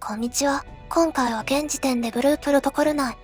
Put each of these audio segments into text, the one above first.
こんにちは。今回は現時点でブループロトコル内、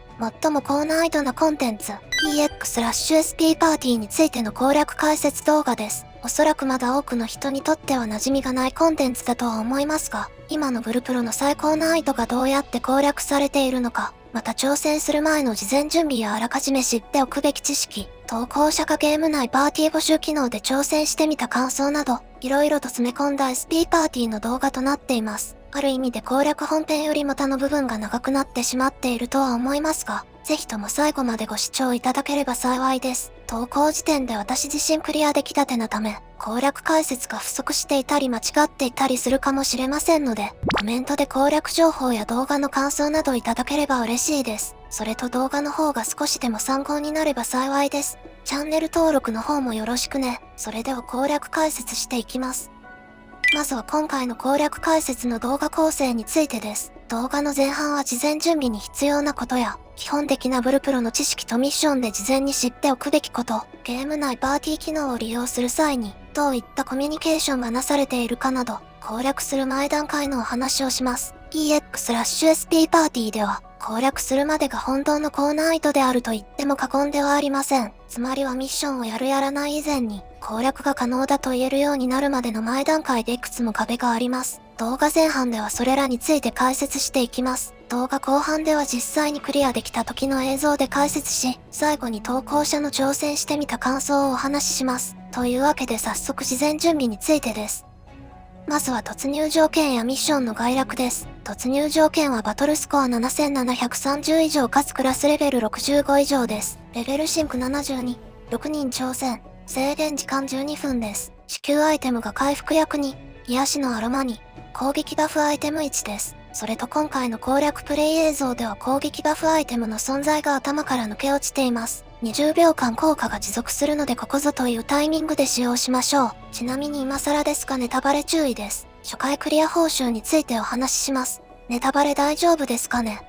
最も高難易度なコンテンツ、EX/SP パーティーについての攻略解説動画です。おそらくまだ多くの人にとっては馴染みがないコンテンツだとは思いますが、今のブルプロの最高難易度がどうやって攻略されているのか、また挑戦する前の事前準備やあらかじめ知っておくべき知識、投稿者がゲーム内パーティー募集機能で挑戦してみた感想など、色々と詰め込んだ SP パーティーの動画となっています。ある意味で攻略本編よりも他の部分が長くなってしまっているとは思いますが、ぜひとも最後までご視聴いただければ幸いです。投稿時点で私自身クリアできたてなため、攻略解説が不足していたり間違っていたりするかもしれませんので、コメントで攻略情報や動画の感想などいただければ嬉しいです。それと動画の方が少しでも参考になれば幸いです。チャンネル登録の方もよろしくね。それでは攻略解説していきます。まずは今回の攻略解説の動画構成についてです。動画の前半は事前準備に必要なことや、基本的なブルプロの知識とミッションで事前に知っておくべきこと、ゲーム内パーティー機能を利用する際に、どういったコミュニケーションがなされているかなど、攻略する前段階のお話をします。EX/SP パーティーでは、攻略するまでが本当の高難易度であると言っても過言ではありません。つまりはミッションをやるやらない以前に、攻略が可能だと言えるようになるまでの前段階でいくつも壁があります。動画前半ではそれらについて解説していきます。動画後半では実際にクリアできた時の映像で解説し、最後に投稿者の挑戦してみた感想をお話しします。というわけで早速事前準備についてです。まずは突入条件やミッションの概略です。突入条件はバトルスコア7730以上かつクラスレベル65以上です。レベルシンク72、6人挑戦。制限時間12分です。支給アイテムが回復薬2、癒しのアロマ2、攻撃バフアイテム1です。それと今回の攻略プレイ映像では攻撃バフアイテムの存在が頭から抜け落ちています。20秒間効果が持続するのでここぞというタイミングで使用しましょう。ちなみに今更ですがネタバレ注意です。初回クリア報酬についてお話しします。ネタバレ大丈夫ですかね？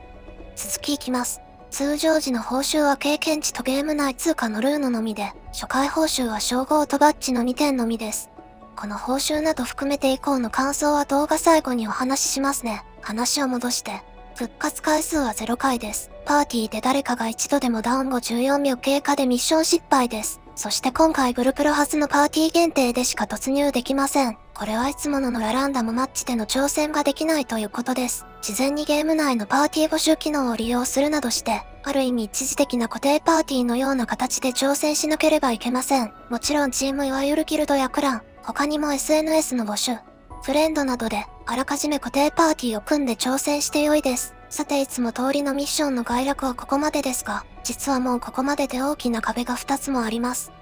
続きいきます。通常時の報酬は経験値とゲーム内通貨のルーノのみで、初回報酬は称号とバッジの2点のみです。この報酬など含めて以降の感想は動画最後にお話ししますね。話を戻して、復活回数は0回です。パーティーで誰かが一度でもダウン後14秒経過でミッション失敗です。そして今回ブルプロ初のパーティー限定でしか突入できません。これはいつものランダムマッチでの挑戦ができないということです。事前にゲーム内のパーティー募集機能を利用するなどして、ある意味一時的な固定パーティーのような形で挑戦しなければいけません。もちろんチームいわゆるギルドやクラン、他にも SNS の募集、フレンドなどで、あらかじめ固定パーティーを組んで挑戦して良いです。さていつも通りのミッションの概略はここまでですが、実はもうここまでで大きな壁が2つもあります。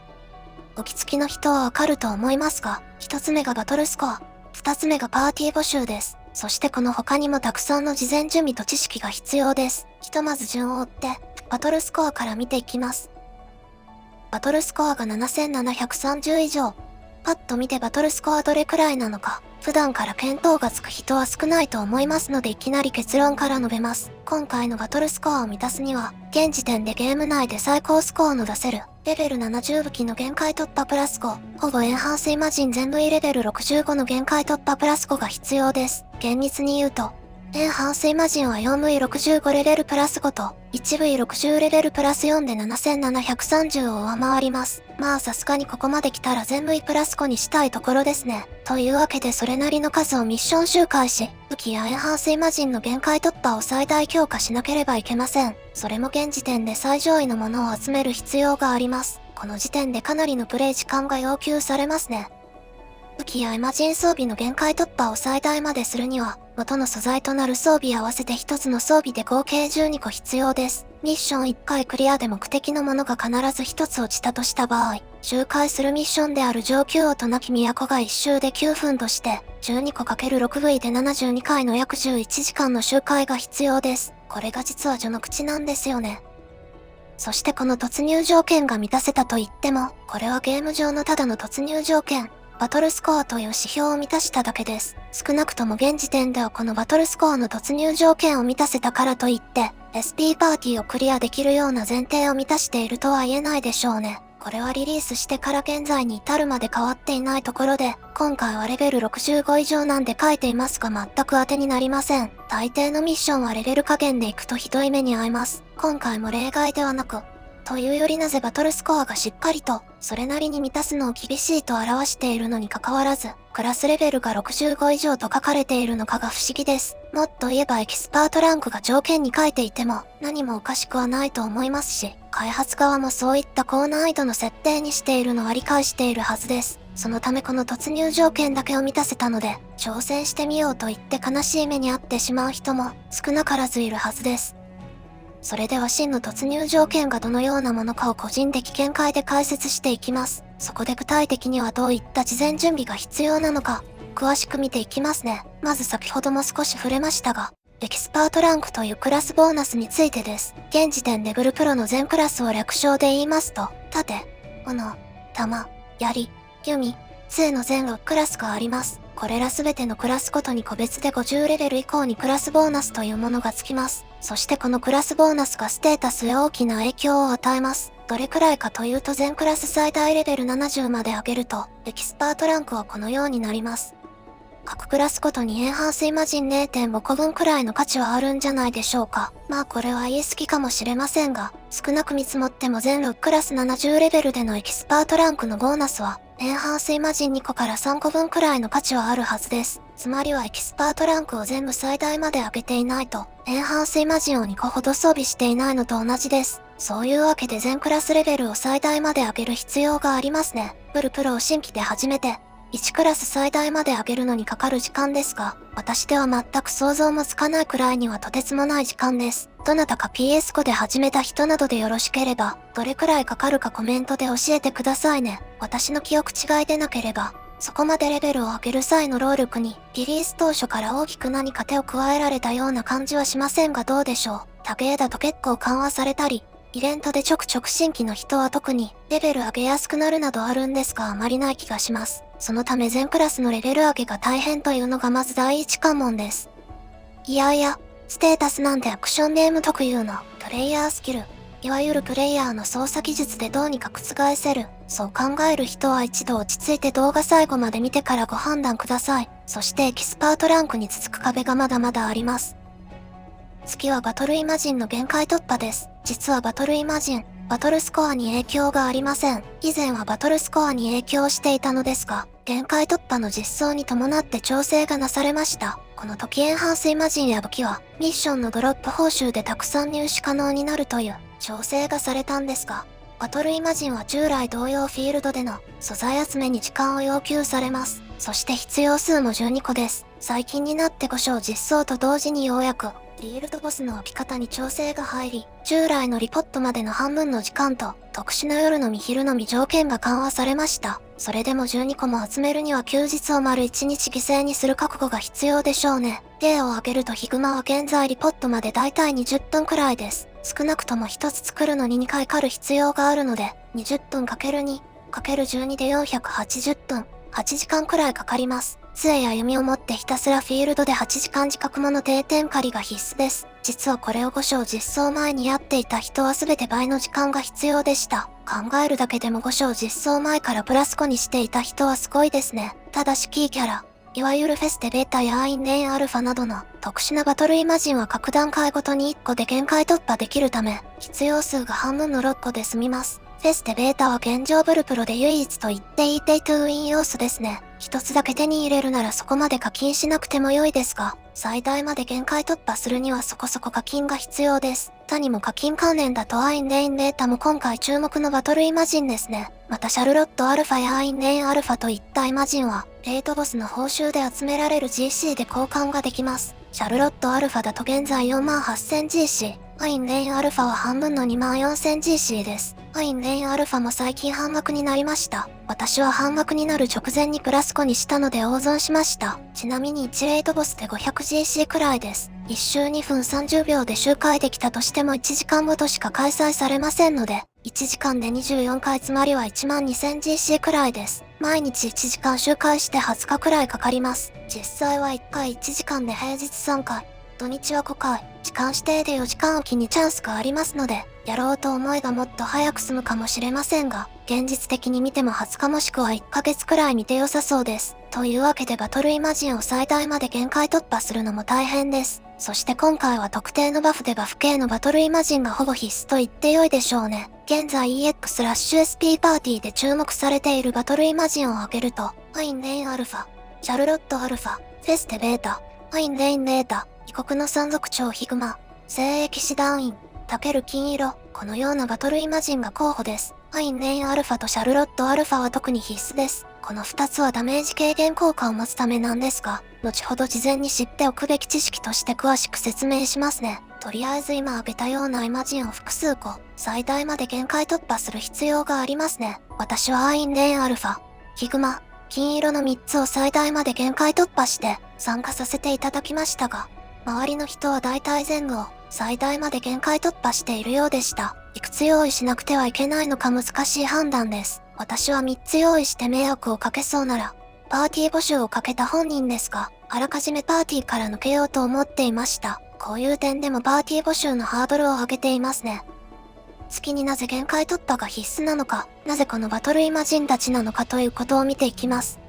お気づきの人はわかると思いますが、1つ目がバトルスコア、2つ目がパーティー募集です。そしてこの他にもたくさんの事前準備と知識が必要です。ひとまず順を追って、バトルスコアから見ていきます。バトルスコアが7730以上。パッと見てバトルスコアどれくらいなのか、普段から見当がつく人は少ないと思いますのでいきなり結論から述べます。今回のバトルスコアを満たすには、現時点でゲーム内で最高スコアの出せる、レベル70武器の限界突破プラス5、ほぼエンハンスイマジン全部レベル65の限界突破プラス5が必要です。厳密に言うと、エンハンスイマジンは 4V65 レベルプラス5と 1V60 レベルプラス4で7730を上回ります。まあさすがにここまで来たら全部プラス5にしたいところですね。というわけでそれなりの数をミッション周回し、武器やエンハンスイマジンの限界突破を最大強化しなければいけません。それも現時点で最上位のものを集める必要があります。この時点でかなりのプレイ時間が要求されますね。武器やイマジン装備の限界突破を最大までするには、元の素材となる装備合わせて1つの装備で合計12個必要です。ミッション1回クリアで目的のものが必ず1つ落ちたとした場合、周回するミッションである上級王と亡き都が1周で9分として、12個 ×6V で72回の約11時間の周回が必要です。これが実は序の口なんですよね。そしてこの突入条件が満たせたと言っても、これはゲーム上のただの突入条件。バトルスコアという指標を満たしただけです。少なくとも現時点ではこのバトルスコアの突入条件を満たせたからといって、SP パーティーをクリアできるような前提を満たしているとは言えないでしょうね。これはリリースしてから現在に至るまで変わっていないところで、今回はレベル65以上なんで書いていますが全く当てになりません。大抵のミッションはレベル加減でいくとひどい目に遭います。今回も例外ではなく、というよりなぜバトルスコアがしっかりと、それなりに満たすのを厳しいと表しているのに関わらず、クラスレベルが65以上と書かれているのかが不思議です。もっと言えばエキスパートランクが条件に書いていても、何もおかしくはないと思いますし、開発側もそういった高難易度の設定にしているのは理解しているはずです。そのためこの突入条件だけを満たせたので、挑戦してみようと言って悲しい目に遭ってしまう人も少なからずいるはずです。それでは真の突入条件がどのようなものかを個人的見解で解説していきます。そこで具体的にはどういった事前準備が必要なのか、詳しく見ていきますね。まず先ほども少し触れましたが、エキスパートランクというクラスボーナスについてです。現時点でブルプロの全クラスを略称で言いますと、盾、斧、弾、槍、弓、杖の全6クラスがあります。これらすべてのクラスごとに個別で50レベル以降にクラスボーナスというものがつきます。そしてこのクラスボーナスがステータスへ大きな影響を与えます。どれくらいかというと全クラス最大レベル70まで上げると、エキスパートランクはこのようになります。各クラスごとにエンハンスイマジン 0.5 個分くらいの価値はあるんじゃないでしょうか。まあこれは言い過ぎかもしれませんが、少なく見積もっても全6クラス70レベルでのエキスパートランクのボーナスは、エンハンスイマジン2個から3個分くらいの価値はあるはずです。つまりはエキスパートランクを全部最大まで上げていないと、エンハンスイマジンを2個ほど装備していないのと同じです。そういうわけで全クラスレベルを最大まで上げる必要がありますね。ブルプロを新規で始めて、1クラス最大まで上げるのにかかる時間ですが、私では全く想像もつかないくらいにはとてつもない時間です。どなたか PS5 で始めた人などでよろしければ、どれくらいかかるかコメントで教えてくださいね。私の記憶違いでなければ、そこまでレベルを上げる際の労力に、リリース当初から大きく何か手を加えられたような感じはしませんがどうでしょう。多ゲーだと結構緩和されたり、イベントでちょくちょく新規の人は特にレベル上げやすくなるなどあるんですがあまりない気がします。そのため全クラスのレベル上げが大変というのがまず第一関門です。いやいや、ステータスなんてアクションゲーム特有のプレイヤースキル、いわゆるプレイヤーの操作技術でどうにか覆せる。そう考える人は一度落ち着いて動画最後まで見てからご判断ください。そしてエキスパートランクに続く壁がまだまだあります。次はバトルイマジンの限界突破です。実はバトルイマジン、バトルスコアに影響がありません。以前はバトルスコアに影響していたのですが、限界突破の実装に伴って調整がなされました。この時エンハンスイマジンや武器は、ミッションのドロップ報酬でたくさん入手可能になるという調整がされたんですが、バトルイマジンは従来同様フィールドでの素材集めに時間を要求されます。そして必要数も12個です。最近になって5章実装と同時にようやく、フィールドボスの置き方に調整が入り、従来のリポットまでの半分の時間と、特殊な夜のみ昼のみ条件が緩和されました。それでも12個も集めるには休日を丸1日犠牲にする覚悟が必要でしょうね。例を挙げるとヒグマは現在リポットまでだいたい20分くらいです。少なくとも1つ作るのに2回狩る必要があるので、20分 ×2×12 で480分、8時間くらいかかります。杖や弓を持ってひたすらフィールドで8時間近くもの定点狩りが必須です。実はこれを5章実装前にやっていた人は全て倍の時間が必要でした。考えるだけでも5章実装前からプラス5にしていた人はすごいですね。ただしキーキャラ、いわゆるフェステベータやアインレインアルファなどの特殊なバトルイマジンは各段階ごとに1個で限界突破できるため、必要数が半分の6個で済みます。フェステベータは現状ブルプロで唯一と言っていいペイトゥーウィン要素ですね。一つだけ手に入れるならそこまで課金しなくても良いですが、最大まで限界突破するにはそこそこ課金が必要です。他にも課金関連だとアインレインレータも今回注目のバトルイマジンですね。またシャルロットアルファやアインレインアルファといったイマジンは、レートボスの報酬で集められる GC で交換ができます。シャルロットアルファだと現在 48,000GC、アインレインアルファは半分の 24,000GC です。アインレインアルファも最近半額になりました。私は半額になる直前にプラス5にしたので大損しました。ちなみに1レートボスで 500GC くらいです。1周2分30秒で周回できたとしても1時間ごとしか開催されませんので、1時間で24回つまりは 12,000GC くらいです。毎日1時間周回して20日くらいかかります。実際は1回1時間で平日3回。土日は5回、時間指定で4時間おきにチャンスがありますので、やろうと思えばもっと早く済むかもしれませんが、現実的に見ても20日もしくは1ヶ月くらい見て良さそうです。というわけでバトルイマジンを最大まで限界突破するのも大変です。そして今回は特定のバフでバフ系のバトルイマジンがほぼ必須と言って良いでしょうね。現在 EX/SP パーティーで注目されているバトルイマジンを挙げると、アインレインアルファ、シャルロットアルファ、フェステベータ、アインレインベータ、異国の山賊長ヒグマ、聖域士団員、タケル金色、このようなバトルイマジンが候補です。アインレインアルファとシャルロットアルファは特に必須です。この2つはダメージ軽減効果を持つためなんですが、後ほど事前に知っておくべき知識として詳しく説明しますね。とりあえず今挙げたようなイマジンを複数個、最大まで限界突破する必要がありますね。私はアインレインアルファ、ヒグマ、金色の3つを最大まで限界突破して参加させていただきましたが、周りの人は大体前後を最大まで限界突破しているようでした。いくつ用意しなくてはいけないのか難しい判断です。私は3つ用意して迷惑をかけそうなら、パーティー募集をかけた本人ですが、あらかじめパーティーから抜けようと思っていました。こういう点でもパーティー募集のハードルを上げていますね。月になぜ限界突破が必須なのか、なぜこのバトルイマジンたちなのかということを見ていきます。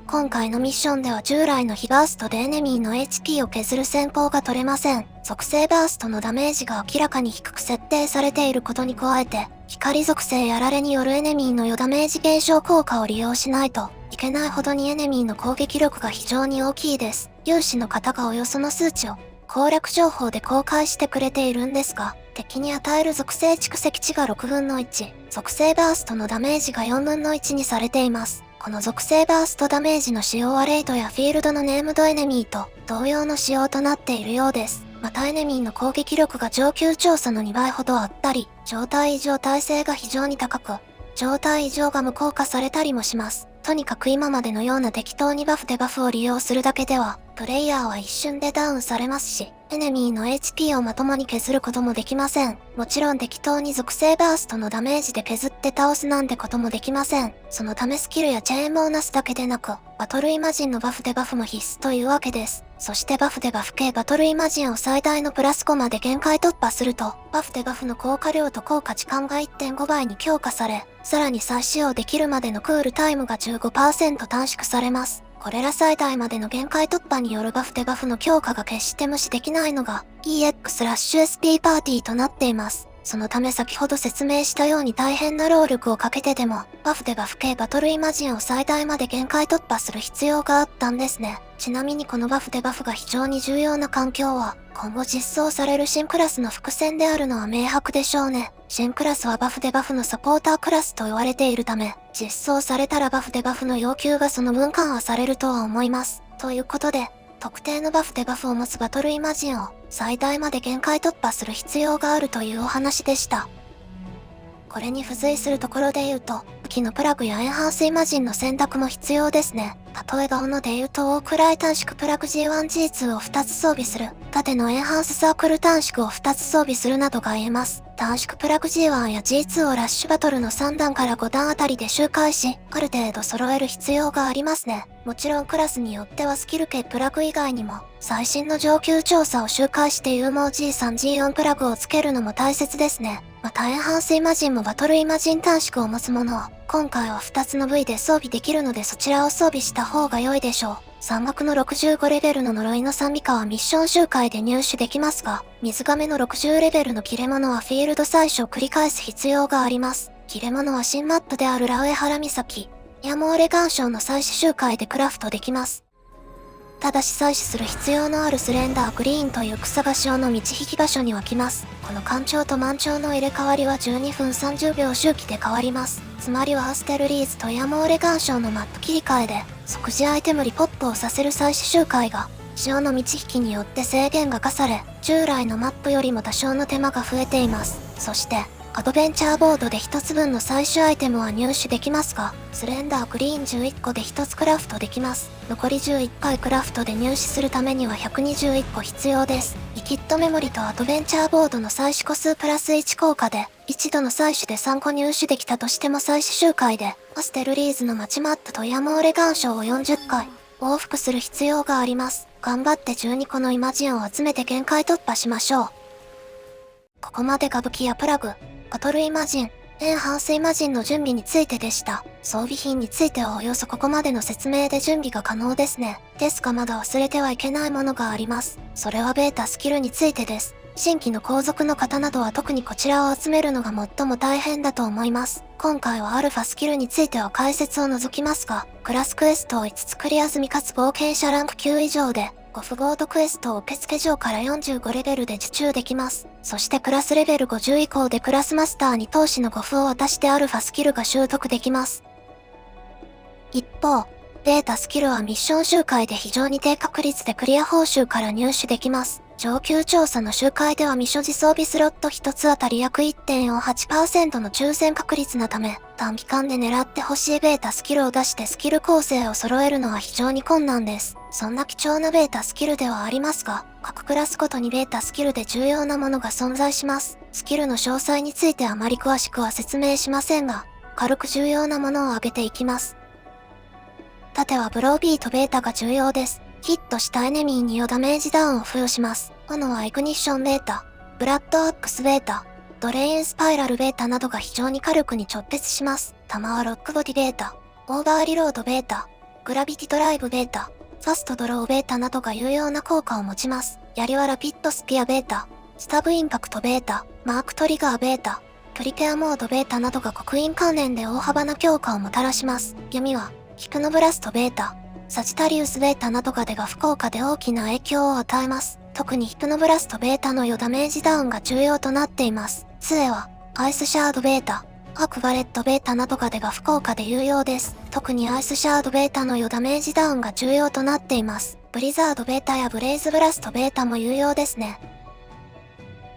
今回のミッションでは従来の火バーストでエネミーの HP を削る戦法が取れません。属性バーストのダメージが明らかに低く設定されていることに加えて、光属性やられによるエネミーの余ダメージ減少効果を利用しないといけないほどにエネミーの攻撃力が非常に大きいです。有志の方がおよその数値を攻略情報で公開してくれているんですが、敵に与える属性蓄積値が6分の1、属性バーストのダメージが4分の1にされています。この属性バーストダメージの使用はレイドやフィールドのネームドエネミーと同様の仕様となっているようです。またエネミーの攻撃力が上級調査の2倍ほどあったり、状態異常耐性が非常に高く、状態異常が無効化されたりもします。とにかく今までのような適当にバフでバフを利用するだけでは、プレイヤーは一瞬でダウンされますし、エネミーの HP をまともに削ることもできません。もちろん適当に属性バーストのダメージで削って倒すなんてこともできません。そのためスキルやチェーンボーナスだけでなく、バトルイマジンのバフでバフも必須というわけです。そしてバフでバフ系バトルイマジンを最大のプラス5まで限界突破すると、バフでバフの効果量と効果時間が 1.5 倍に強化され、さらに再使用できるまでのクールタイムが 15% 短縮されます。これら最大までの限界突破によるバフでバフの強化が決して無視できないのが EX/SP パーティーとなっています。そのため先ほど説明したように大変な労力をかけてでも、バフでバフ系バトルイマジンを最大まで限界突破する必要があったんですね。ちなみにこのバフでバフが非常に重要な環境は、今後実装される新クラスの伏線であるのは明白でしょうね。新クラスはバフでバフのサポータークラスと言われているため、実装されたらバフでバフの要求がその分緩和されるとは思います。ということで、特定のバフでバフを持つバトルイマジンを最大まで限界突破する必要があるというお話でした。これに付随するところで言うと、武器のプラグやエンハンスイマジンの選択も必要ですね。例えば斧で言うと大くらい短縮プラグ G1G2 を2つ装備する、盾のエンハンスサークル短縮を2つ装備するなどが言えます。短縮プラグ G1 や G2 をラッシュバトルの3段から5段あたりで周回し、ある程度揃える必要がありますね。もちろんクラスによってはスキル系プラグ以外にも、最新の上級調査を周回して有毛 G3、G4 プラグをつけるのも大切ですね。またエンハンスイマジンもバトルイマジン短縮を持つものを、今回は2つの部位で装備できるのでそちらを装備した方が良いでしょう。山岳の65レベルの呪いの賛美歌はミッション周回で入手できますが、水亀の60レベルの切れ者はフィールド採取を繰り返す必要があります。切れ者は新マップであるラウエハラ岬、ヤモーレ岩礁の採取周回でクラフトできます。ただし採取する必要のあるスレンダーグリーンという草場所の道引き場所には来ます。この干潮と満潮の入れ替わりは12分30秒周期で変わります。つまりはアステルリーズとヤモーレ岩礁のマップ切り替えで、即時アイテムリポップをさせる採取周回が、潮の満ち引きによって制限が課され、従来のマップよりも多少の手間が増えています。そして、アドベンチャーボードで1つ分の採取アイテムは入手できますが、スレンダーグリーン11個で1つクラフトできます。残り11回クラフトで入手するためには121個必要です。リキッドメモリとアドベンチャーボードの採取個数プラス1効果で、一度の採取で3個入手できたとしても採取周回で、アステルリーズの街マップとヤモーレ岩礁を40回、往復する必要があります。頑張って12個のイマジンを集めて限界突破しましょう。ここまでが武器やプラグ、バトルイマジン、エンハンスイマジンの準備についてでした。装備品についてはおよそここまでの説明で準備が可能ですね。ですがまだ忘れてはいけないものがあります。それはベータスキルについてです。新規の皇族の方などは特にこちらを集めるのが最も大変だと思います。今回はアルファスキルについては解説を除きますが、クラスクエストを5つクリア済みかつ冒険者ランク9以上で、5フゴードクエストを受付上から45レベルで受注できます。そしてクラスレベル50以降でクラスマスターに投資の5フを渡してアルファスキルが習得できます。一方、ベータスキルはミッション周回で非常に低確率でクリア報酬から入手できます。上級調査の周回では未所持装備スロット1つあたり約 1.48% の抽選確率なため、短期間で狙ってほしいベータスキルを出してスキル構成を揃えるのは非常に困難です。そんな貴重なベータスキルではありますが、各クラスごとにベータスキルで重要なものが存在します。スキルの詳細についてあまり詳しくは説明しませんが、軽く重要なものを挙げていきます。盾はブロービーとベータが重要です。ヒットしたエネミーに4ダメージダウンを付与します。斧はイグニッションベータ、ブラッドアックスベータ、ドレインスパイラルベータなどが非常に火力に直結します。弾はロックボディベータ、オーバーリロードベータ、グラビティドライブベータ、ファストドローベータなどが有用な効果を持ちます。槍はラピッドスピアベータ、スタブインパクトベータ、マークトリガーベータ、プリケアモードベータなどが刻印関連で大幅な強化をもたらします。弓は、ヒプノブラストベータ、サジタリウスベータなどが出が不効果で大きな影響を与えます。特にヒプノブラストベータの4ダメージダウンが重要となっています。杖は、アイスシャードベータ、アクバレットベータなどが出が不効果で有用です。特にアイスシャードベータの4ダメージダウンが重要となっています。ブリザードベータやブレイズブラストベータも有用ですね。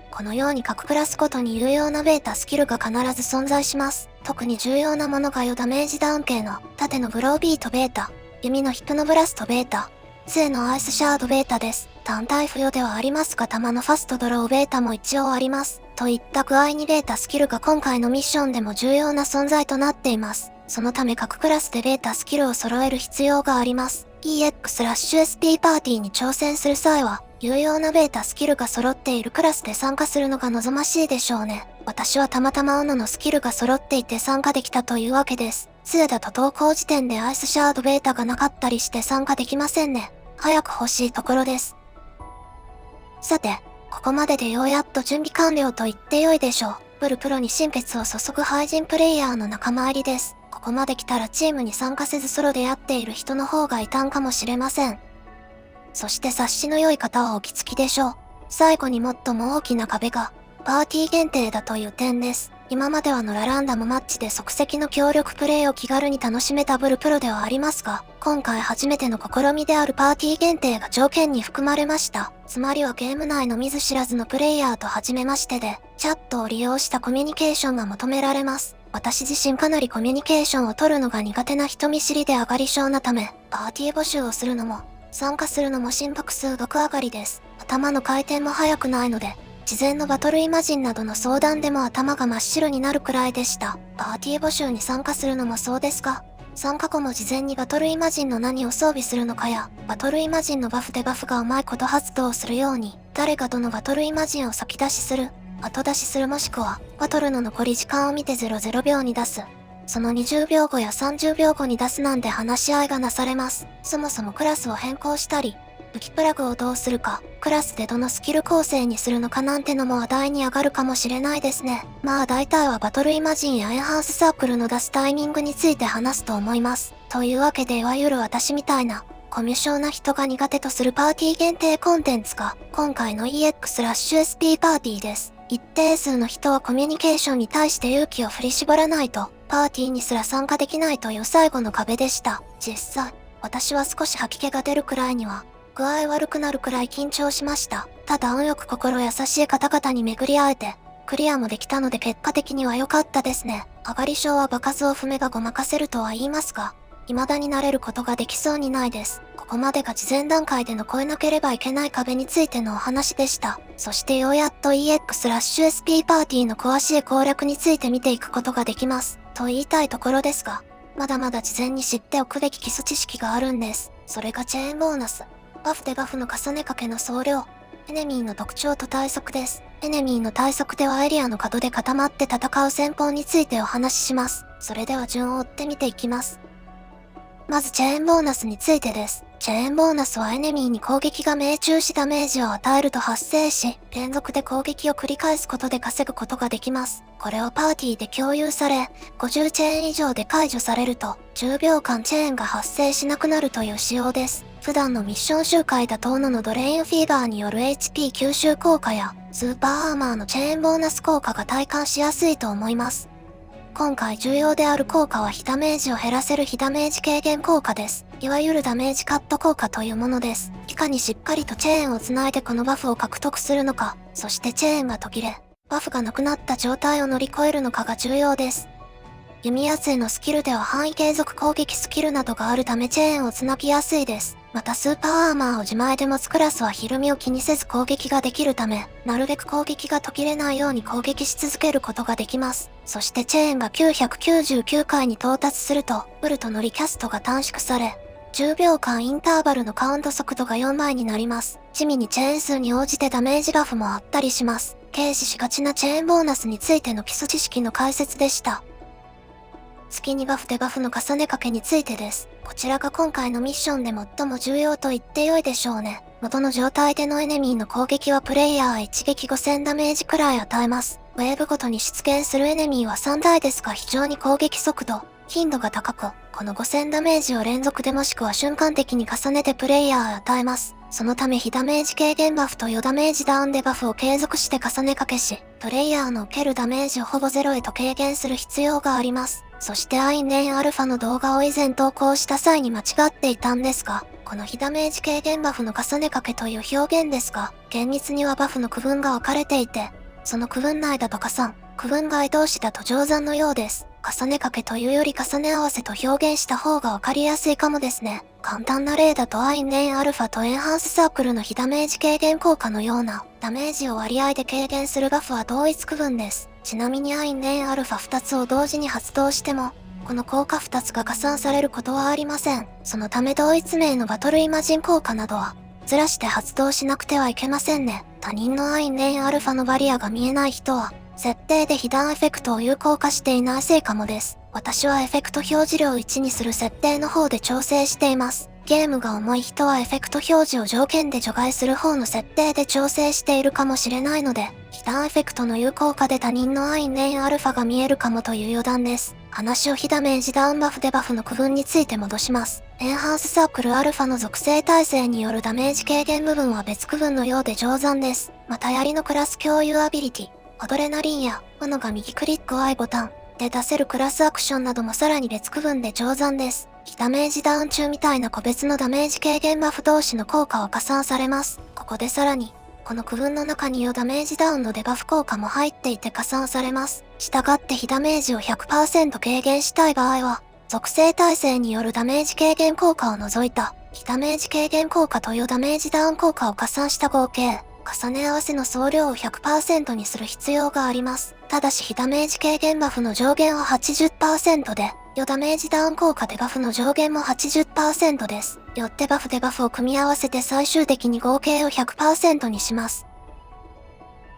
このように各クラスごとに有用なベータスキルが必ず存在します。特に重要なものが4ダメージダウン系の盾のブロービートベータ、弓のヒプノブラストベータ、杖のアイスシャードベータです。単体付与ではありますが弾のファストドローベータも一応あります。といった具合にベータスキルが今回のミッションでも重要な存在となっています。そのため各クラスでベータスキルを揃える必要があります。EX/SP パーティーに挑戦する際は、有用なベータスキルが揃っているクラスで参加するのが望ましいでしょうね。私はたまたま斧のスキルが揃っていて参加できたというわけです。杖だと投稿時点でアイスシャードベータがなかったりして参加できませんね。早く欲しいところです。さて、ここまででようやっと準備完了と言ってよいでしょう。ブルプロに心血を注ぐ廃人プレイヤーの仲間入りです。ここまで来たらチームに参加せずソロでやっている人の方が異端かもしれません。そして察しの良い方はお気づきでしょう。最後に最も大きな壁が、パーティー限定だという点です。今まではランダムマッチで即席の協力プレイを気軽に楽しめたブルプロではありますが、今回初めての試みであるパーティー限定が条件に含まれました。つまりはゲーム内の見ず知らずのプレイヤーと初めましてで、チャットを利用したコミュニケーションが求められます。私自身かなりコミュニケーションを取るのが苦手な人見知りで上がり症なため、パーティー募集をするのも、参加するのも心拍数6上がりです。頭の回転も速くないので、事前のバトルイマジンなどの相談でも頭が真っ白になるくらいでした。パーティー募集に参加するのもそうですが、参加後も事前にバトルイマジンの何を装備するのかや、バトルイマジンのバフでバフがうまいこと発動するように、誰がどのバトルイマジンを先出しする、後出しするもしくは、バトルの残り時間を見て00秒に出す。その20秒後や30秒後に出すなんて話し合いがなされます。そもそもクラスを変更したり、武器プラグをどうするか、クラスでどのスキル構成にするのかなんてのも話題に上がるかもしれないですね。まあ大体はバトルイマジンやエンハンスサークルの出すタイミングについて話すと思います。というわけでいわゆる私みたいな、コミュ障な人が苦手とするパーティー限定コンテンツが、今回の EX/SP パーティーです。一定数の人はコミュニケーションに対して勇気を振り絞らないと、パーティーにすら参加できないという最後の壁でした。実際、私は少し吐き気が出るくらいには、具合悪くなるくらい緊張しました。ただ運よく心優しい方々に巡り会えて、クリアもできたので結果的には良かったですね。上がり症は場数を踏めばごまかせるとは言いますが、未だに慣れることができそうにないです。ここまでが事前段階での越えなければいけない壁についてのお話でした。そしてようやっと EX/SP パーティーの詳しい攻略について見ていくことができます。と言いたいところですが、まだまだ事前に知っておくべき基礎知識があるんです。それがチェーンボーナス。バフでバフの重ねかけの総量、エネミーの特徴と対策です。エネミーの対策ではエリアの角で固まって戦う戦法についてお話しします。それでは順を追って見ていきます。まずチェーンボーナスについてです。チェーンボーナスはエネミーに攻撃が命中しダメージを与えると発生し、連続で攻撃を繰り返すことで稼ぐことができます。これをパーティーで共有され、50チェーン以上で解除されると、10秒間チェーンが発生しなくなるという仕様です。普段のミッション周回だと斧のドレインフィーバーによる HP 吸収効果や、スーパーアーマーのチェーンボーナス効果が体感しやすいと思います。今回重要である効果は非ダメージを減らせる非ダメージ軽減効果です。いわゆるダメージカット効果というものです。いかにしっかりとチェーンをつないでこのバフを獲得するのか、そしてチェーンが途切れ、バフがなくなった状態を乗り越えるのかが重要です。弓矢杖のスキルでは範囲継続攻撃スキルなどがあるためチェーンをつなぎやすいです。またスーパーアーマーを自前で持つクラスはひるみを気にせず攻撃ができるため、なるべく攻撃が途切れないように攻撃し続けることができます。そしてチェーンが999回に到達すると、ウルトのリキャストが短縮され、10秒間インターバルのカウント速度が4枚になります。地味にチェーン数に応じてダメージバフもあったりします。軽視しがちなチェーンボーナスについての基礎知識の解説でした。次にバフでバフの重ね掛けについてです。こちらが今回のミッションで最も重要と言って良いでしょうね。元の状態でのエネミーの攻撃はプレイヤーは一撃5000ダメージくらい与えます。ウェーブごとに出現するエネミーは3台ですが非常に攻撃速度、頻度が高く、この5000ダメージを連続でもしくは瞬間的に重ねてプレイヤーへ与えます。そのため非ダメージ軽減バフと余ダメージダウンでバフを継続して重ね掛けし、プレイヤーの受けるダメージをほぼゼロへと軽減する必要があります。そしてアインレンアルファの動画を以前投稿した際に間違っていたんですが、この非ダメージ軽減バフの重ね掛けという表現ですが、厳密にはバフの区分が分かれていて、その区分内だと加算、区分外同士だと乗算のようです。重ね掛けというより重ね合わせと表現した方が分かりやすいかもですね。簡単な例だとアインレンアルファとエンハンスサークルの非ダメージ軽減効果のような、ダメージを割合で軽減するバフは同一区分です。ちなみにアインレンアルファ2つを同時に発動しても、この効果2つが加算されることはありません。そのため同一名のバトルイマジン効果などは、ずらして発動しなくてはいけませんね。他人のアインレンアルファのバリアが見えない人は、設定で被弾エフェクトを有効化していないせいかもです。私はエフェクト表示量1にする設定の方で調整しています。ゲームが重い人はエフェクト表示を条件で除外する方の設定で調整しているかもしれないので、被弾エフェクトの有効化で他人のアインレンアルファが見えるかもという余談です。話を非ダメージダウンバフでバフの区分について戻します。エンハンスサークルアルファの属性耐性によるダメージ軽減部分は別区分のようで乗算です。また槍のクラス共有アビリティ、アドレナリンや斧が右クリック Y ボタンで出せるクラスアクションなどもさらに別区分で乗算です。非ダメージダウン中みたいな個別のダメージ軽減バフ同士の効果は加算されます。ここでさらに、この区分の中に余ダメージダウンのデバフ効果も入っていて加算されます。したがって非ダメージを 100% 軽減したい場合は、属性耐性によるダメージ軽減効果を除いた、非ダメージ軽減効果と余ダメージダウン効果を加算した合計、重ね合わせの総量を 100% にする必要があります。ただし非ダメージ軽減バフの上限は 80% で、余ダメージダウン効果でバフの上限も 80% です。よってバフでバフを組み合わせて最終的に合計を 100% にします。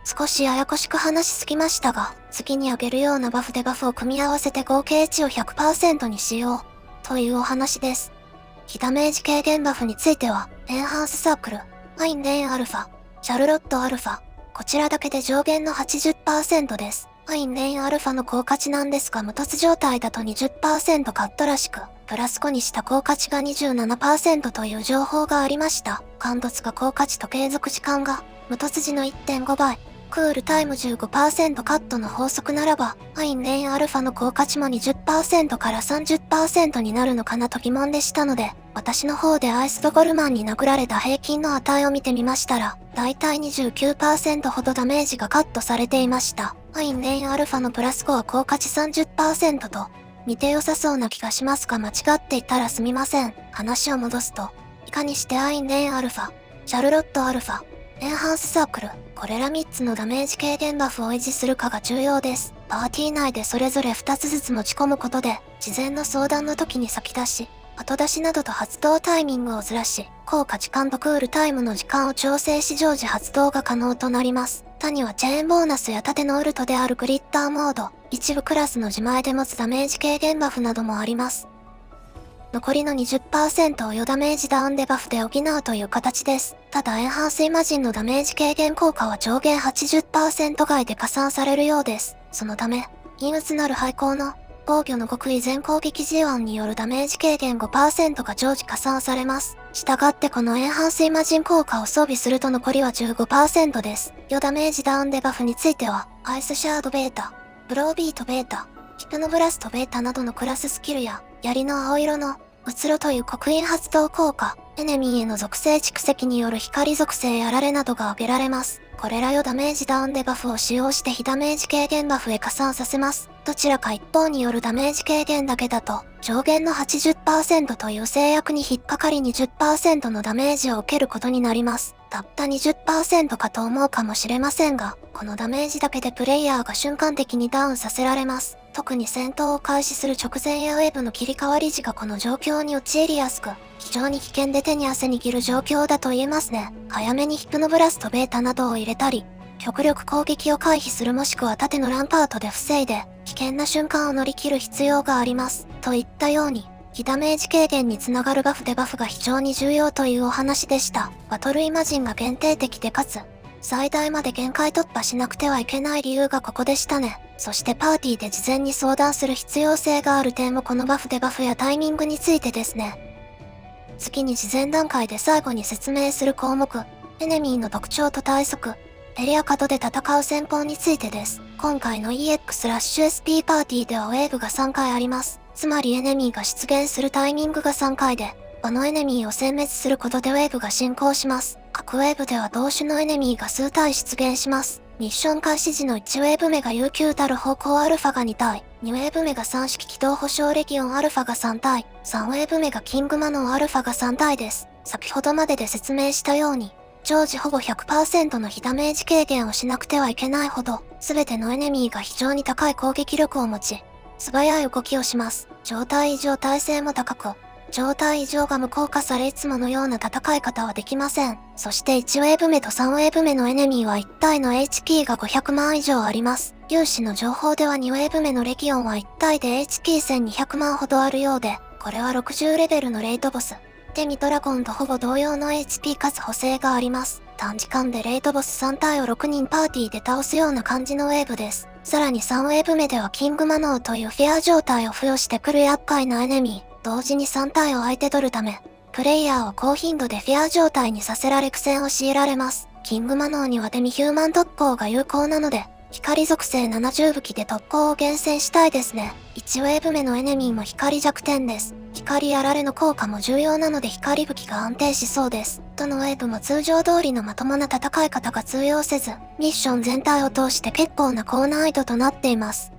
少しややこしく話しすぎましたが、次に挙げるようなバフでバフを組み合わせて合計値を 100% にしよう、というお話です。非ダメージ軽減バフについては、エンハンスサークル、アインレンアルファ、シャルロットアルファ、こちらだけで上限の 80% です。アインレンアルファの効果値なんですが無凸状態だと 20% カットらしく、プラス5にした効果値が 27% という情報がありました。貫突が効果値と継続時間が無凸時の 1.5 倍。クールタイム 15% カットの法則ならば、アインレンアルファの効果値も 20% から 30% になるのかなと疑問でしたので、私の方でアイスドゴルマンに殴られた平均の値を見てみましたら、だいたい 29% ほどダメージがカットされていました。アインレンアルファのプラス5は効果値 30% と、見て良さそうな気がしますが間違っていたらすみません。話を戻すと、いかにしてアインレンアルファ、シャルロットアルファ、エンハンスサークル、これら3つのダメージ軽減バフを維持するかが重要です。パーティー内でそれぞれ2つずつ持ち込むことで、事前の相談の時に先出し、後出しなどと発動タイミングをずらし、効果時間とクールタイムの時間を調整し常時発動が可能となります。他にはチェーンボーナスや盾のウルトであるグリッターモード、一部クラスの自前で持つダメージ軽減バフなどもあります。残りの 20% を余ダメージダウンデバフで補うという形です。ただエンハンスイマジンのダメージ軽減効果は上限 80% 外で加算されるようです。そのため、陰鬱なる廃校の防御の極意全攻撃 G1 によるダメージ軽減 5% が常時加算されます。したがってこのエンハンスイマジン効果を装備すると残りは 15% です。余ダメージダウンデバフについては、アイスシャードベータ、ブロービートベータ、ヒプノブラストベータなどのクラススキルや、槍の青色のうつろという刻印発動効果、エネミーへの属性蓄積による光属性やられなどが挙げられます。これら余ダメージダウンデバフを使用して非ダメージ軽減バフへ加算させます。どちらか一方によるダメージ軽減だけだと、上限の 80% という制約に引っかかり 20% のダメージを受けることになります。たった 20% かと思うかもしれませんが、このダメージだけでプレイヤーが瞬間的にダウンさせられます。特に戦闘を開始する直前やウェーブの切り替わり時がこの状況に陥りやすく、非常に危険で手に汗握る状況だと言えますね。早めにヒプノブラストベータなどを入れたり、極力攻撃を回避するもしくは盾のランパートで防いで、危険な瞬間を乗り切る必要があります。といったように、非ダメージ軽減につながるバフデバフが非常に重要というお話でした。バトルイマジンが限定的でかつ、最大まで限界突破しなくてはいけない理由がここでしたね。そしてパーティーで事前に相談する必要性がある点もこのバフデバフやタイミングについてですね。次に事前段階で最後に説明する項目、エネミーの特徴と対策、エリア角で戦う戦法についてです。今回の EX/SP パーティーではウェーブが3回あります。つまりエネミーが出現するタイミングが3回で、場のエネミーを殲滅することでウェーブが進行します。各ウェーブでは同種のエネミーが数体出現します。ミッション開始時の1ウェーブ目が悠久たる方向アルファが2体、2ウェーブ目が三式機動保障レギオンアルファが3体、3ウェーブ目がキングマノンアルファが3体です。先ほどまでで説明したように、常時ほぼ 100% の非ダメージ軽減をしなくてはいけないほど、すべてのエネミーが非常に高い攻撃力を持ち、素早い動きをします。状態異常耐性も高く、状態異常が無効化されいつものような戦い方はできません。そして1ウェーブ目と3ウェーブ目のエネミーは1体の HP が500万以上あります。有志の情報では2ウェーブ目のレギオンは1体で HP1200 万ほどあるようで、これは60レベルのレイトボス。デミドラゴンとほぼ同様の HP かつ補正があります。短時間でレイトボス3体を6人パーティーで倒すような感じのウェーブです。さらに3ウェーブ目ではキングマノーというフェア状態を付与してくる厄介なエネミー。同時に3体を相手取るため、プレイヤーは高頻度でフェア状態にさせられ苦戦を強いられます。キングマノーにはデミヒューマン特攻が有効なので、光属性70武器で特攻を厳選したいですね。1ウェーブ目のエネミーも光弱点です。光やられの効果も重要なので光武器が安定しそうです。どのウェーブも通常通りのまともな戦い方が通用せず、ミッション全体を通して結構な高難易度となっています。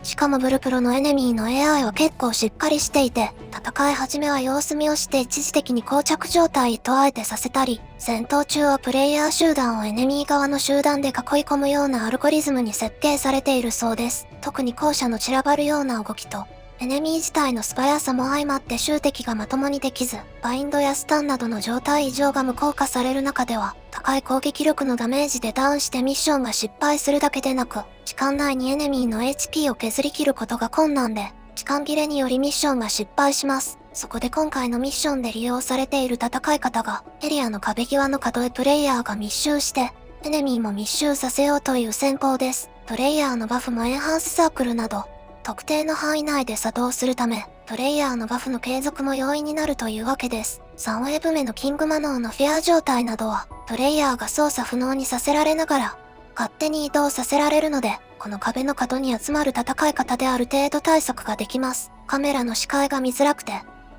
しかもブルプロのエネミーの AI は結構しっかりしていて、戦い始めは様子見をして一時的に膠着状態とあえてさせたり、戦闘中はプレイヤー集団をエネミー側の集団で囲い込むようなアルゴリズムに設計されているそうです。特に後者の散らばるような動きと、エネミー自体の素早さも相まって集敵がまともにできず、バインドやスタンなどの状態異常が無効化される中では、高い攻撃力のダメージでダウンしてミッションが失敗するだけでなく、時間内にエネミーの HP を削り切ることが困難で、時間切れによりミッションが失敗します。そこで今回のミッションで利用されている戦い方が、エリアの壁際の角へプレイヤーが密集して、エネミーも密集させようという戦法です。プレイヤーのバフもエンハンスサークルなど、特定の範囲内で作動するため、プレイヤーのバフの継続も容易になるというわけです。3ウェーブ目のキングマノーのフェア状態などは、プレイヤーが操作不能にさせられながら、勝手に移動させられるので、この壁の角に集まる戦い方である程度対策ができます。カメラの視界が見づらくて、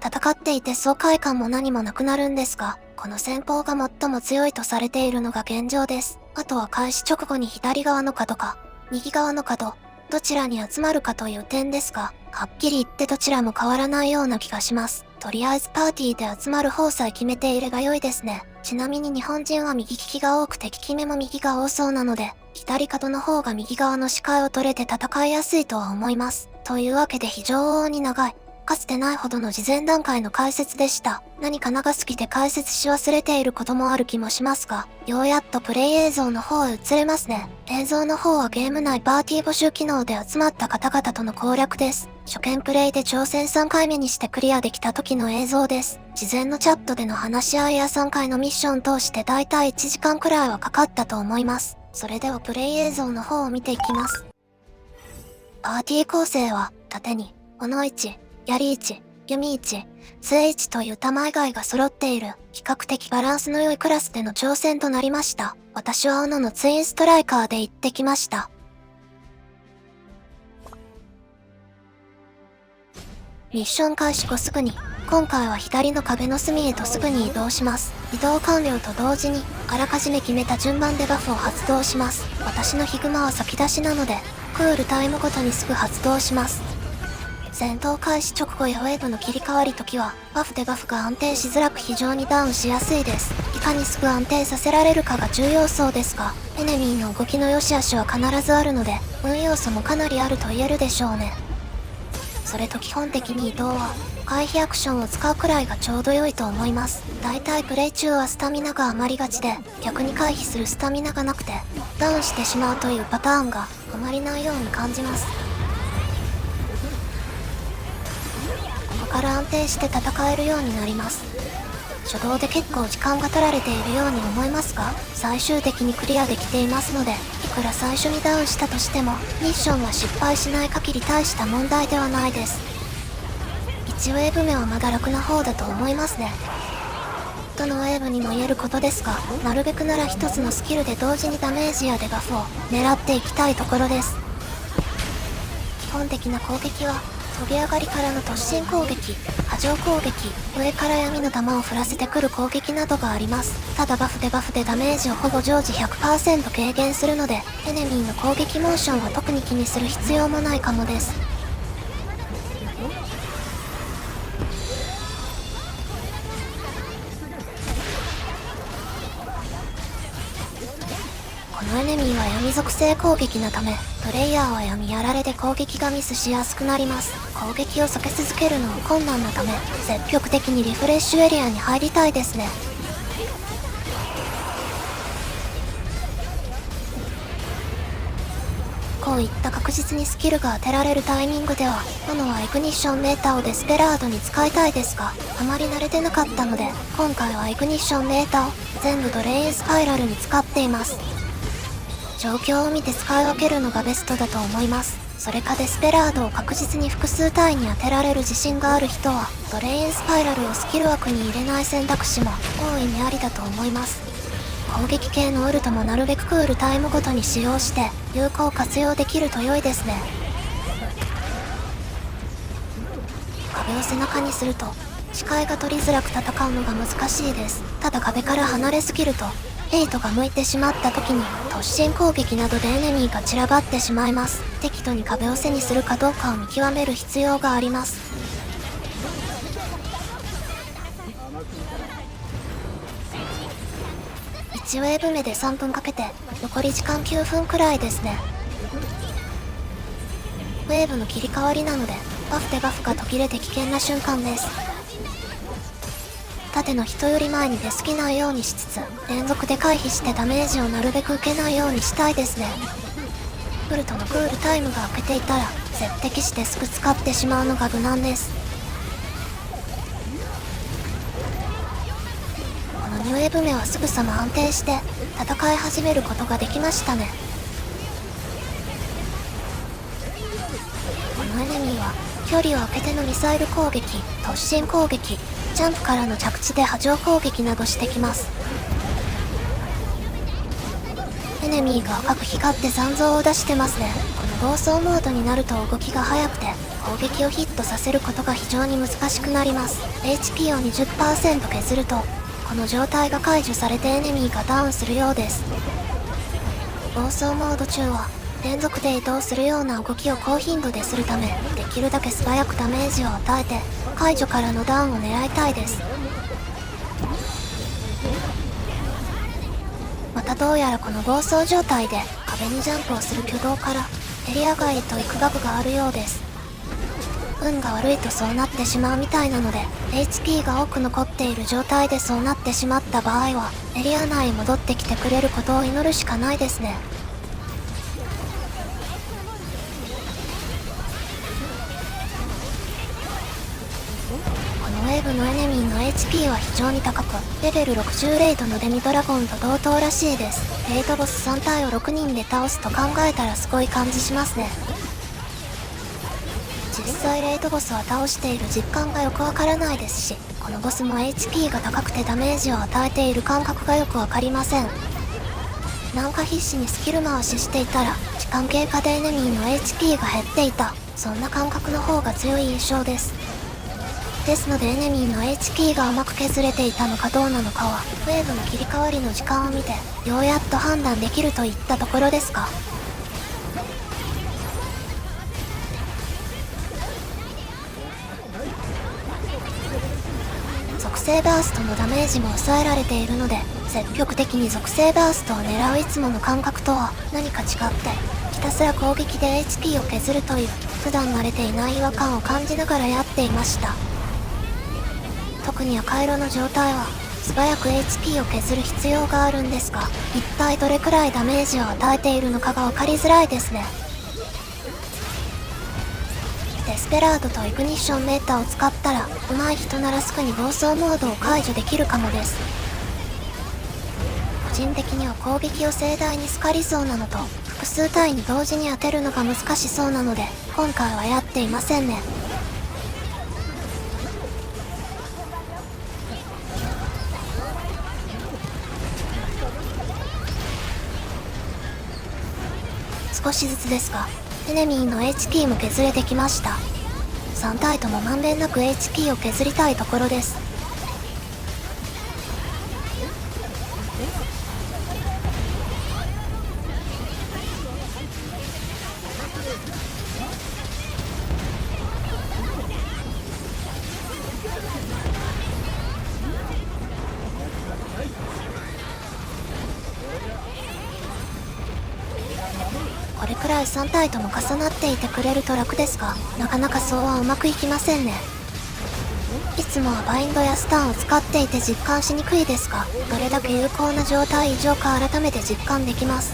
戦っていて爽快感も何もなくなるんですが、この戦法が最も強いとされているのが現状です。あとは開始直後に左側の角か、右側の角、どちらに集まるかという点ですが、はっきり言ってどちらも変わらないような気がします。とりあえずパーティーで集まる方さえ決めていれば良いですね。ちなみに日本人は右利きが多くて利き目も右が多そうなので、左角の方が右側の視界を取れて戦いやすいとは思います。というわけで非常に長いかつてないほどの事前段階の解説でした。何か長すぎて解説し忘れていることもある気もしますが、ようやっとプレイ映像の方へ移れますね。映像の方はゲーム内パーティー募集機能で集まった方々との攻略です。初見プレイで挑戦3回目にしてクリアできた時の映像です。事前のチャットでの話し合いや3回のミッション通してだいたい1時間くらいはかかったと思います。それではプレイ映像の方を見ていきます。パーティー構成は、縦に、斧1、槍1、弓1、杖1という弾以外が揃っている、比較的バランスの良いクラスでの挑戦となりました。私は斧のツインストライカーで行ってきました。ミッション開始後すぐに、今回は左の壁の隅へとすぐに移動します。移動完了と同時に、あらかじめ決めた順番でバフを発動します。私のヒグマは先出しなので、クールタイムごとにすぐ発動します。戦闘開始直後やウェーブの切り替わり時は、バフでバフが安定しづらく非常にダウンしやすいです。いかにすぐ安定させられるかが重要そうですが、エネミーの動きの良し悪しは必ずあるので、運要素もかなりあると言えるでしょうね。それと基本的に移動は、回避アクションを使うくらいがちょうど良いと思います。だいたいプレイ中はスタミナが余りがちで、逆に回避するスタミナがなくて、ダウンしてしまうというパターンがあまりないように感じます。ここから安定して戦えるようになります。初動で結構時間が取られているように思いますが、最終的にクリアできていますので、いくら最初にダウンしたとしても、ミッションが失敗しない限り大した問題ではないです。1ウェーブ目はまだ楽な方だと思いますね。どのウェーブにも言えることですが、なるべくなら一つのスキルで同時にダメージやデバフを狙っていきたいところです。基本的な攻撃は、飛び上がりからの突進攻撃、波状攻撃、上から闇の弾を降らせてくる攻撃などがあります。ただバフでダメージをほぼ常時 100% 軽減するので、エネミーの攻撃モーションは特に気にする必要もないかもです。このエネミーは闇属性攻撃のため、プレイヤーは闇やられで攻撃がミスしやすくなります。攻撃を避け続けるのは困難なため、積極的にリフレッシュエリアに入りたいですね。こういった確実にスキルが当てられるタイミングでは、斧はイグニッションメーターをデスペラードに使いたいですが、あまり慣れてなかったので、今回はイグニッションメーターを全部ドレインスパイラルに使っています。状況を見て使い分けるのがベストだと思います。それかデスペラードを確実に複数体に当てられる自信がある人は、ドレインスパイラルをスキル枠に入れない選択肢も大いにありだと思います。攻撃系のウルトもなるべくクールタイムごとに使用して有効活用できると良いですね。壁を背中にすると視界が取りづらく戦うのが難しいです。ただ壁から離れすぎるとヘイトが向いてしまった時に突進攻撃などでエネミーが散らばってしまいます。適度に壁を背にするかどうかを見極める必要があります。1ウェーブ目で3分かけて残り時間9分くらいですね。ウェーブの切り替わりなのでバフでバフが途切れて危険な瞬間です。縦の人より前に出過ぎないようにしつつ連続で回避してダメージをなるべく受けないようにしたいですね。ウルトのクールタイムが明けていたら絶敵してすぐ使ってしまうのが無難です。この2ウェーブ目はすぐさま安定して戦い始めることができましたね。このエネミーは距離を空けてのミサイル攻撃、突進攻撃、ジャンプからの着地で波状攻撃などしてきます。エネミーが赤く光って残像を出してますね。この暴走モードになると動きが速くて攻撃をヒットさせることが非常に難しくなります。 HP を 20% 削るとこの状態が解除されてエネミーがダウンするようです。暴走モード中は連続で移動するような動きを高頻度でするため、できるだけ素早くダメージを与えて解除からのダウンを狙いたいです。またどうやらこの暴走状態で壁にジャンプをする挙動からエリア外へと行くバグがあるようです。運が悪いとそうなってしまうみたいなので、 HP が多く残っている状態でそうなってしまった場合はエリア内へ戻ってきてくれることを祈るしかないですね。このウェーブのエネミーの HP は非常に高く、レベル60レイドのデミドラゴンと同等らしいです。レイドボス3体を6人で倒すと考えたらすごい感じしますね。実際レイドボスは倒している実感がよくわからないですし、このボスも HP が高くてダメージを与えている感覚がよくわかりません。なんか必死にスキル回ししていたら時間経過でエネミーの HP が減っていた、そんな感覚の方が強い印象です。ですのでエネミーの HP がうまく削れていたのかどうなのかはウェーブの切り替わりの時間を見てようやっと判断できるといったところですか。属性バーストのダメージも抑えられているので、積極的に属性バーストを狙ういつもの感覚とは何か違って、ひたすら攻撃で HP を削るという普段慣れていない違和感を感じながらやっていました。特に赤色の状態は素早く HP を削る必要があるんですが、一体どれくらいダメージを与えているのかが分かりづらいですね。デスペラードとイグニッションメーターを使ったら上手い人ならすぐに暴走モードを解除できるかもです。個人的には攻撃を盛大にスカリそうなのと複数体に同時に当てるのが難しそうなので今回はやっていませんね。少しずつですがエネミーの HP も削れてきました。3体ともまんべんなく HP を削りたいところです。これくらい3体とも重なっていてくれると楽ですが、なかなかそうはうまくいきませんね。いつもはバインドやスタンを使っていて実感しにくいですが、どれだけ有効な状態異常か改めて実感できます。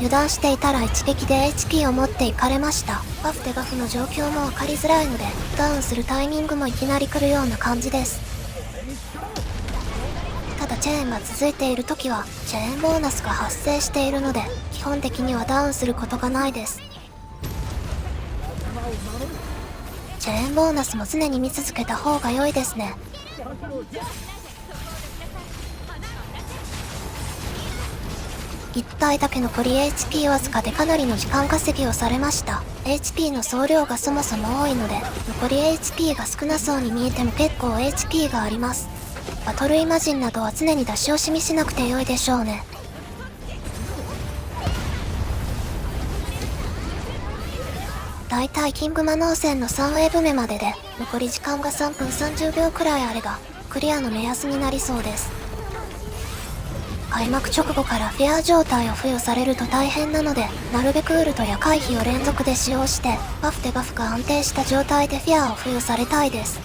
油断していたら一撃で HP を持っていかれました。バフでバフの状況も分かりづらいので、ダウンするタイミングもいきなり来るような感じです。ただチェーンが続いている時はチェーンボーナスが発生しているので、基本的にはダウンすることがないです。チェーンボーナスも常に見続けた方が良いですね。1体だけ残り HP わずかでかなりの時間稼ぎをされました。 HP の総量がそもそも多いので残り HP が少なそうに見えても結構 HP があります。バトルイマジンなどは常に出し惜しみしなくて良いでしょうね。だいたいキング魔能戦の3ウェーブ目までで残り時間が3分30秒くらいあればクリアの目安になりそうです。開幕直後からフェア状態を付与されると大変なので、なるべくウルトや回避を連続で使用してバフでバフが安定した状態でフェアを付与されたいです。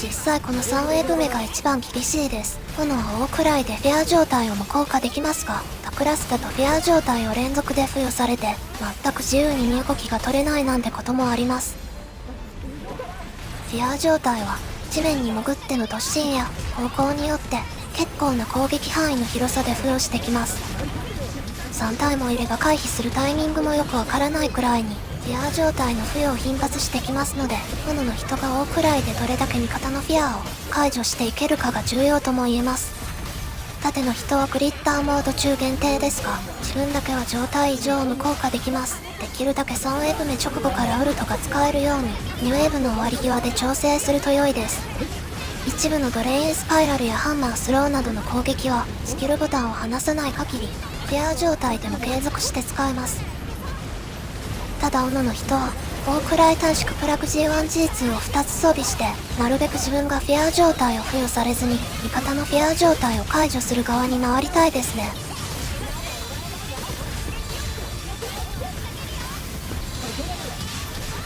実際この3ウェーブ目が一番厳しいです。炎は大くらいでフェア状態をも効果できますが、他クラスだとフェア状態を連続で付与されて全く自由に身動きが取れないなんてこともあります。フェア状態は地面に潜っての突進や方向によって結構な攻撃範囲の広さで付与してきます。3体もいれば回避するタイミングもよくわからないくらいにフィアー状態の付与を頻発してきますので、炎の人が多くらいでどれだけ味方のフィアーを解除していけるかが重要とも言えます。たての人はグリッターモード中限定ですが、自分だけは状態異常を無効化できます。できるだけ3ウェーブ目直後からウルトが使えるように、2ウェーブの終わり際で調整すると良いです。一部のドレインスパイラルやハンマースローなどの攻撃は、スキルボタンを離さない限り、フェア状態でも継続して使えます。ただ斧の人は、大くらい短縮プラグ G1G2 を2つ装備して、なるべく自分がフェア状態を付与されずに、味方のフェア状態を解除する側に回りたいですね。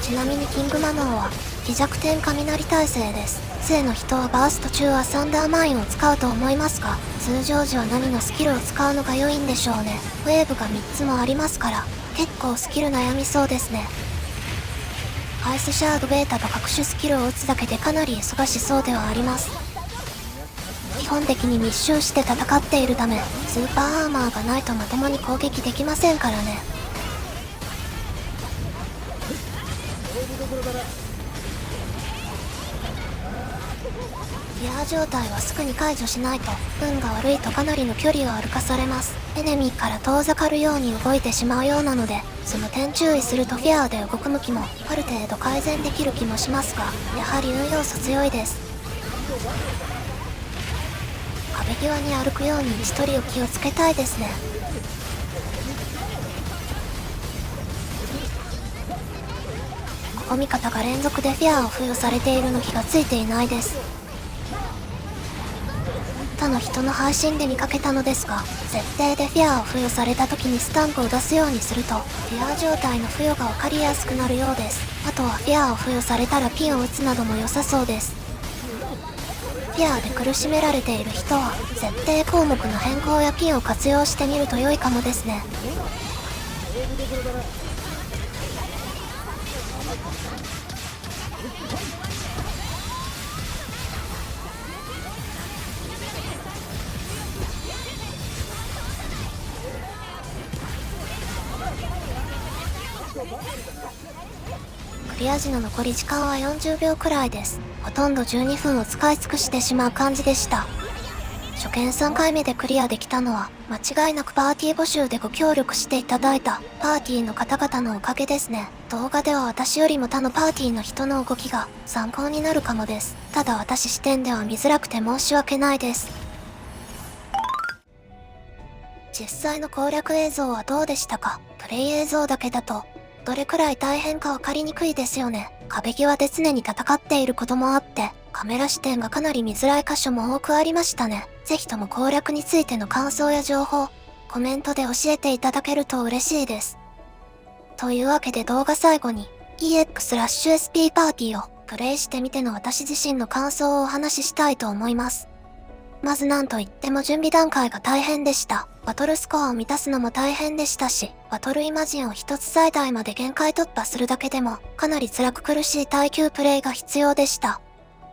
ちなみにキングマノーは、非弱点雷耐性です。杖の人はバースト中はサンダーマインを使うと思いますが、通常時は何のスキルを使うのが良いんでしょうね。ウェーブが3つもありますから、結構スキル悩みそうですね。アイスシャードベータと各種スキルを打つだけでかなり忙しそうではあります。基本的に密集して戦っているため、スーパーアーマーがないとまともに攻撃できませんからね。フィアー状態はすぐに解除しないと、運が悪いとかなりの距離を歩かされます。エネミーから遠ざかるように動いてしまうようなので、その点注意するとフィアーで動く向きもある程度改善できる気もしますが、やはり運要素強いです。壁際に歩くように一人を気をつけたいですね。ここ味方が連続でフィアーを付与されているの気がついていないです。他の人の配信で見かけたのですが、設定でフィアーを付与された時にスタンプを出すようにすると、フィアー状態の付与が分かりやすくなるようです。あとはフィアーを付与されたらピンを打つなども良さそうです。フィアーで苦しめられている人は、設定項目の変更やピンを活用してみると良いかもですね。クリア時の残り時間は40秒くらいです。ほとんど12分を使い尽くしてしまう感じでした。初見3回目でクリアできたのは、間違いなくパーティー募集でご協力していただいたパーティーの方々のおかげですね。動画では私よりも他のパーティーの人の動きが参考になるかもです。ただ私視点では見づらくて申し訳ないです。実際の攻略映像はどうでしたか？プレイ映像だけだと、どれくらい大変かわかりにくいですよね。壁際で常に戦っていることもあって、カメラ視点がかなり見づらい箇所も多くありましたね。ぜひとも攻略についての感想や情報、コメントで教えていただけると嬉しいです。というわけで動画最後に、EX/SP パーティーをプレイしてみての私自身の感想をお話ししたいと思います。まずなんといっても準備段階が大変でした。バトルスコアを満たすのも大変でしたし、バトルイマジンを一つ最大まで限界突破するだけでも、かなり辛く苦しい耐久プレイが必要でした。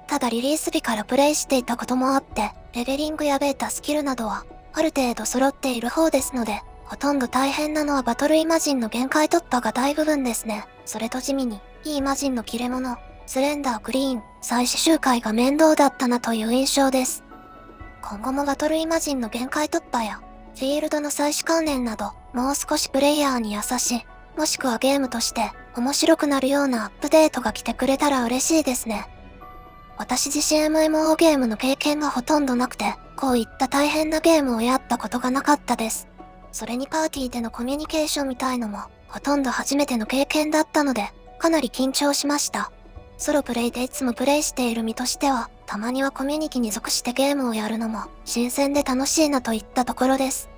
ただリリース日からプレイしていたこともあって、レベリングやベータスキルなどは、ある程度揃っている方ですので、ほとんど大変なのはバトルイマジンの限界突破が大部分ですね。それと地味に、いいイマジンの切れ者、スレンダーグリーン、再試周回が面倒だったなという印象です。今後もバトルイマジンの限界突破や、フィールドの採取関連など、もう少しプレイヤーに優しい、もしくはゲームとして面白くなるようなアップデートが来てくれたら嬉しいですね。私自身 MMO ゲームの経験がほとんどなくて、こういった大変なゲームをやったことがなかったです。それにパーティーでのコミュニケーションみたいのも、ほとんど初めての経験だったので、かなり緊張しました。ソロプレイでいつもプレイしている身としては、たまにはコミュニティに属してゲームをやるのも、新鮮で楽しいなといったところです。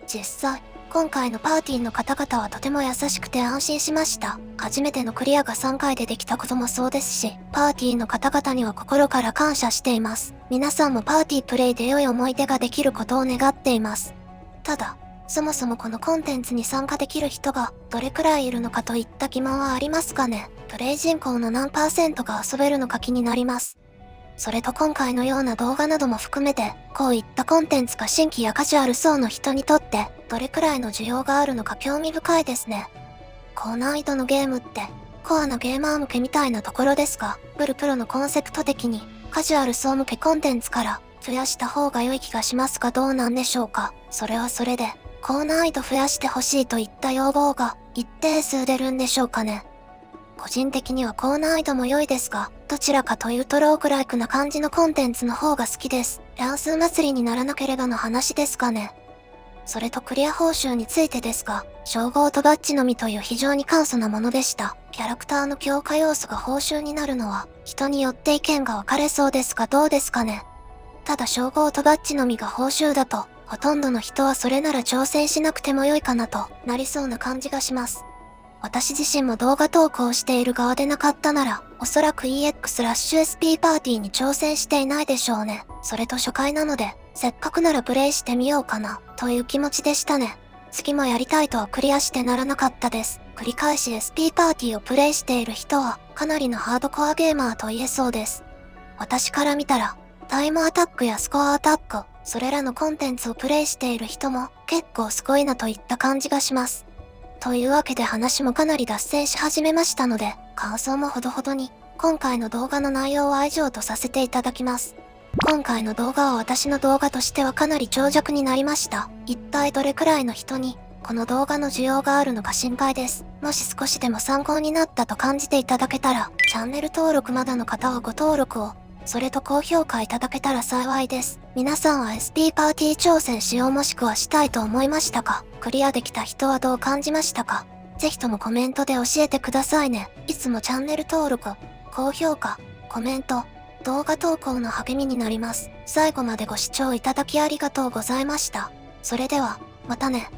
実際、今回のパーティーの方々はとても優しくて安心しました。初めてのクリアが3回でできたこともそうですし、パーティーの方々には心から感謝しています。皆さんもパーティープレイで良い思い出ができることを願っています。ただ、そもそもこのコンテンツに参加できる人がどれくらいいるのかといった疑問はありますかね。プレイ人口の何%が遊べるのか気になります。それと今回のような動画なども含めて、こういったコンテンツが新規やカジュアル層の人にとって、どれくらいの需要があるのか興味深いですね。高難易度のゲームって、コアなゲーマー向けみたいなところですが、ブルプロのコンセプト的に、カジュアル層向けコンテンツから、増やした方が良い気がしますがどうなんでしょうか。それはそれで、高難易度増やしてほしいといった要望が一定数出るんでしょうかね。個人的には高難易度も良いですが、どちらかというとローグライクな感じのコンテンツの方が好きです。乱数祭りにならなければの話ですかね。それとクリア報酬についてですが、称号とバッジのみという非常に簡素なものでした。キャラクターの強化要素が報酬になるのは、人によって意見が分かれそうですがどうですかね。ただ称号とバッジのみが報酬だと、ほとんどの人はそれなら挑戦しなくても良いかなとなりそうな感じがします。私自身も動画投稿している側でなかったなら、おそらく EX/SP パーティーに挑戦していないでしょうね。それと初回なので、せっかくならプレイしてみようかな、という気持ちでしたね。次もやりたいとはクリアしてならなかったです。繰り返し SP パーティーをプレイしている人は、かなりのハードコアゲーマーと言えそうです。私から見たら、タイムアタックやスコアアタック、それらのコンテンツをプレイしている人も結構すごいなといった感じがします。というわけで話もかなり脱線し始めましたので、感想もほどほどに、今回の動画の内容は以上とさせていただきます。今回の動画は私の動画としてはかなり長尺になりました。一体どれくらいの人に、この動画の需要があるのか心配です。もし少しでも参考になったと感じていただけたら、チャンネル登録まだの方はご登録を、それと高評価いただけたら幸いです。皆さんは SP パーティー挑戦しようもしくはしたいと思いましたか？クリアできた人はどう感じましたか？ぜひともコメントで教えてくださいね。いつもチャンネル登録、高評価、コメント、動画投稿の励みになります。最後までご視聴いただきありがとうございました。それでは、またね。